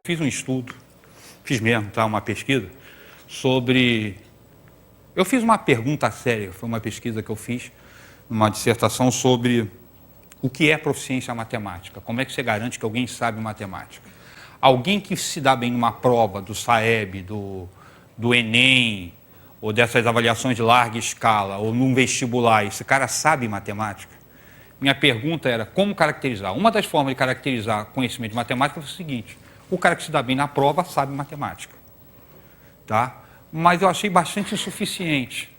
fiz um estudo, fiz mesmo, tá, uma pesquisa, sobre... Eu fiz uma pergunta séria, foi uma pesquisa que eu fiz, uma dissertação sobre o que é proficiência matemática, como é que você garante que alguém sabe matemática. Alguém que se dá bem numa prova do SAEB, do Enem, ou dessas avaliações de larga escala, ou num vestibular, esse cara sabe matemática? Minha pergunta era como caracterizar. Uma das formas de caracterizar conhecimento de matemática é o seguinte: o cara que se dá bem na prova sabe matemática. Tá? Mas eu achei bastante insuficiente.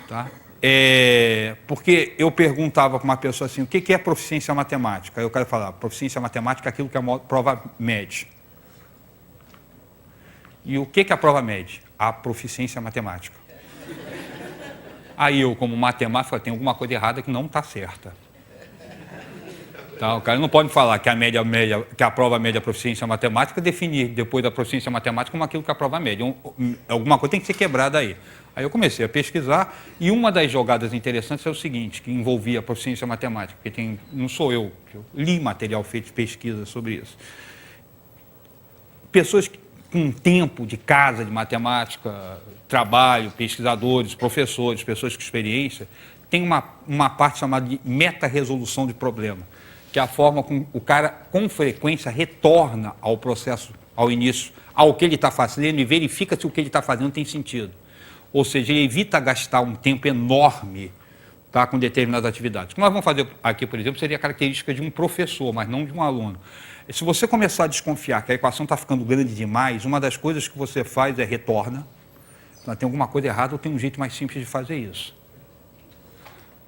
Tá? Porque eu perguntava para uma pessoa assim, o que é proficiência matemática? Aí o cara falava, proficiência matemática é aquilo que a prova mede. E o que a prova mede? A proficiência matemática. Aí eu, como matemático, tem alguma coisa errada que não está certa. Tá? O cara não pode falar que a prova mede a proficiência matemática e definir depois da proficiência matemática como aquilo que a prova mede. Alguma coisa tem que ser quebrada aí. Aí eu comecei a pesquisar e uma das jogadas interessantes é o seguinte, que envolvia a proficiência matemática, porque não sou eu li material feito de pesquisa sobre isso. Pessoas com tempo de casa de matemática, trabalho, pesquisadores, professores, pessoas com experiência, tem uma parte chamada de meta-resolução de problema, que é a forma como o cara, com frequência, retorna ao processo, ao início, ao que ele está fazendo e verifica se o que ele está fazendo tem sentido. Ou seja, ele evita gastar um tempo enorme, tá, com determinadas atividades. O que nós vamos fazer aqui, por exemplo, seria a característica de um professor, mas não de um aluno. Se você começar a desconfiar que a equação está ficando grande demais, uma das coisas que você faz é retorna. Então, tem alguma coisa errada ou tem um jeito mais simples de fazer isso.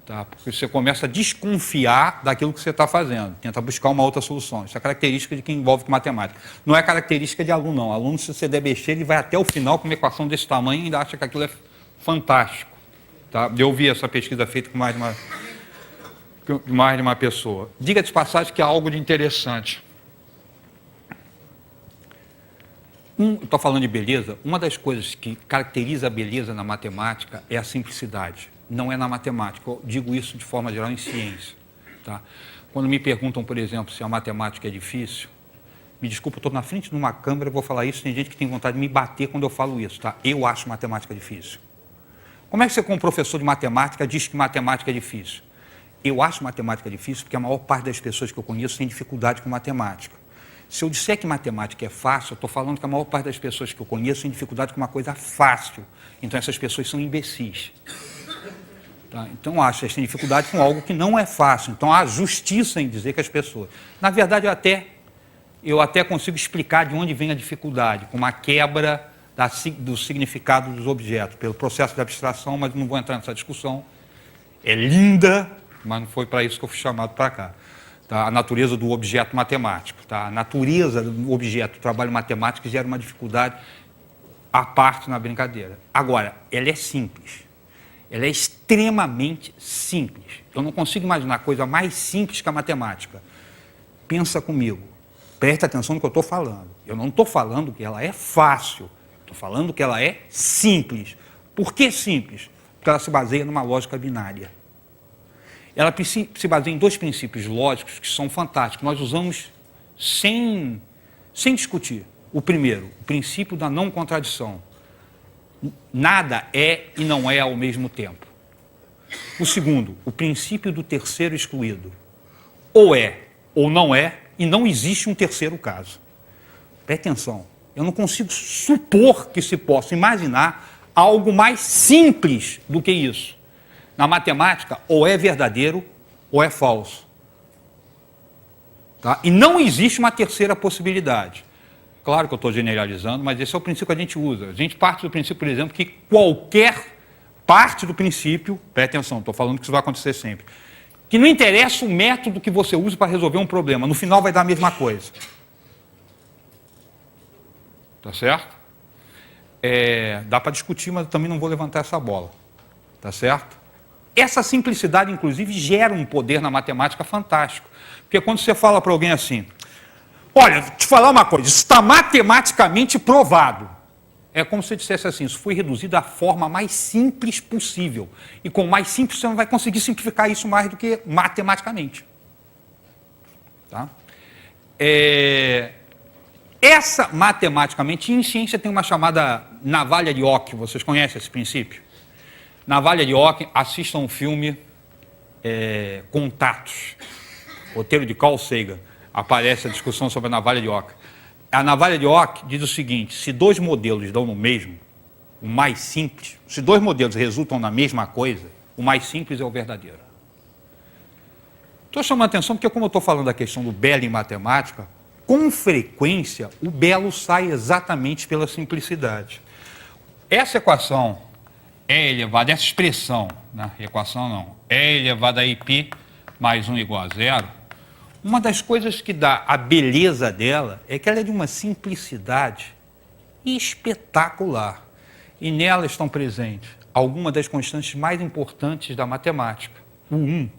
Tá? Porque você começa a desconfiar daquilo que você está fazendo, tenta buscar uma outra solução. Isso é característica de quem envolve com matemática. Não é característica de aluno, não. Aluno, se você der besteira, ele vai até o final com uma equação desse tamanho e ainda acha que aquilo é fantástico. Tá? Eu vi essa pesquisa feita com mais de uma pessoa. Diga de passagem que é algo de interessante. Estou falando de beleza. Uma das coisas que caracteriza a beleza na matemática é a simplicidade. Não é na matemática, eu digo isso de forma geral em ciência. Tá? Quando me perguntam, por exemplo, se a matemática é difícil, me desculpa, eu estou na frente de uma câmera e vou falar isso, tem gente que tem vontade de me bater quando eu falo isso. Tá? Eu acho matemática difícil. Como é que você, como professor de matemática, diz que matemática é difícil? Eu acho matemática difícil porque a maior parte das pessoas que eu conheço tem dificuldade com matemática. Se eu disser que matemática é fácil, eu estou falando que a maior parte das pessoas que eu conheço tem dificuldade com uma coisa fácil. Então, essas pessoas são imbecis. Tá? Então, elas têm dificuldade com algo que não é fácil. Então, há justiça em dizer que as pessoas... Na verdade, eu até consigo explicar de onde vem a dificuldade, com uma quebra do significado dos objetos, pelo processo de abstração, mas não vou entrar nessa discussão. É linda, mas não foi para isso que eu fui chamado para cá. Tá? A natureza do objeto matemático. Tá? A natureza do objeto, do trabalho matemático, gera uma dificuldade à parte na brincadeira. Agora, ela é simples. Ela é extremamente simples. Eu não consigo imaginar coisa mais simples que a matemática. Pensa comigo. Presta atenção no que eu estou falando. Eu não estou falando que ela é fácil. Estou falando que ela é simples. Por que simples? Porque ela se baseia numa lógica binária. Ela se baseia em dois princípios lógicos que são fantásticos. Nós usamos sem discutir. O primeiro, o princípio da não contradição. Nada é e não é ao mesmo tempo. O segundo, o princípio do terceiro excluído. Ou é ou não é, e não existe um terceiro caso. Preste atenção. Eu não consigo supor que se possa imaginar algo mais simples do que isso. Na matemática, ou é verdadeiro ou é falso. Tá? E não existe uma terceira possibilidade. Claro que eu estou generalizando, mas esse é o princípio que a gente usa. A gente parte do princípio, por exemplo, que qualquer parte do princípio, preste atenção, estou falando que isso vai acontecer sempre, que não interessa o método que você usa para resolver um problema, no final vai dar a mesma coisa. Tá certo? Dá para discutir, mas eu também não vou levantar essa bola. Tá certo? Essa simplicidade, inclusive, gera um poder na matemática fantástico. Porque quando você fala para alguém assim, olha, te falar uma coisa, isso está matematicamente provado. É como se você dissesse assim, isso foi reduzido da forma mais simples possível. E com mais simples você não vai conseguir simplificar isso mais do que matematicamente. Tá? Essa, matematicamente, em ciência tem uma chamada navalha de Ockham. Vocês conhecem esse princípio? Navalha de Ockham, assistam um filme Contatos, roteiro de Carl Sagan. Aparece a discussão sobre a navalha de Ockham. A navalha de Ockham diz o seguinte: se dois modelos dão no mesmo, o mais simples, se dois modelos resultam na mesma coisa, o mais simples é o verdadeiro. Estou chamando a atenção porque, como eu estou falando da questão do belo em matemática, com frequência o belo sai exatamente pela simplicidade. Essa equação é elevada, essa expressão, né? Equação não, é elevada a π mais 1 igual a zero. Uma das coisas que dá a beleza dela é que ela é de uma simplicidade espetacular. E nela estão presentes algumas das constantes mais importantes da matemática. O 1,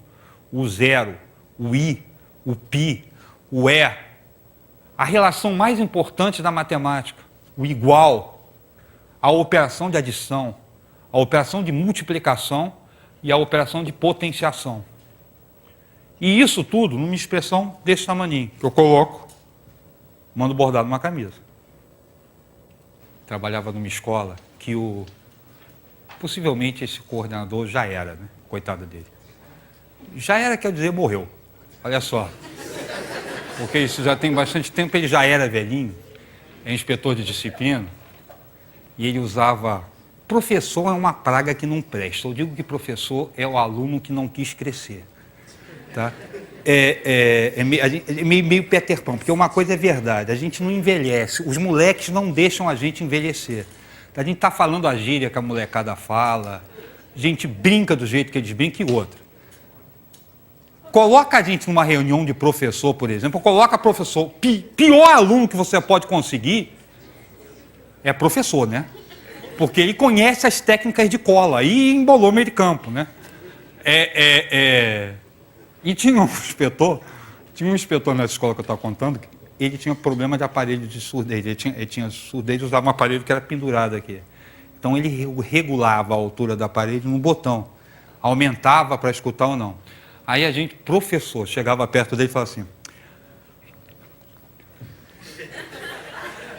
o 0, o i, o π, o e. A relação mais importante da matemática, o igual, a operação de adição, a operação de multiplicação e a operação de potenciação. E isso tudo numa expressão desse tamaninho, que eu coloco, mando bordar numa camisa. Trabalhava numa escola que possivelmente esse coordenador já era, né? Coitado dele. Já era, quer dizer, morreu. Olha só. Porque isso já tem bastante tempo, ele já era velhinho, é inspetor de disciplina, e ele usava... Professor é uma praga que não presta. Eu digo que professor é o aluno que não quis crescer. Tá? É meio Peter Pan, porque uma coisa é verdade, a gente não envelhece, os moleques não deixam a gente envelhecer. A gente está falando a gíria que a molecada fala, a gente brinca do jeito que eles brincam e outra. Coloca a gente numa reunião de professor, por exemplo, coloca professor, pior aluno que você pode conseguir é professor, né? Porque ele conhece as técnicas de cola e embolou meio de campo, né? E tinha um inspetor nessa escola que eu estava contando, ele tinha problema de aparelho de surdez, ele tinha surdez e usava um aparelho que era pendurado aqui. Então ele regulava a altura do aparelho no botão, aumentava para escutar ou não. Aí a gente, professor, chegava perto dele e falava assim...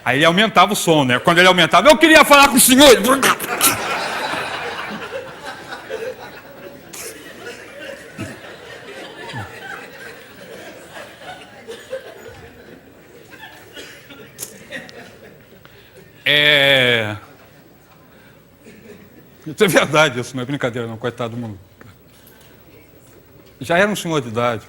Aí ele aumentava o som, né? Quando ele aumentava, eu queria falar com o senhor. Isso é verdade, isso não é brincadeira não, coitado do mundo. Já era um senhor de idade.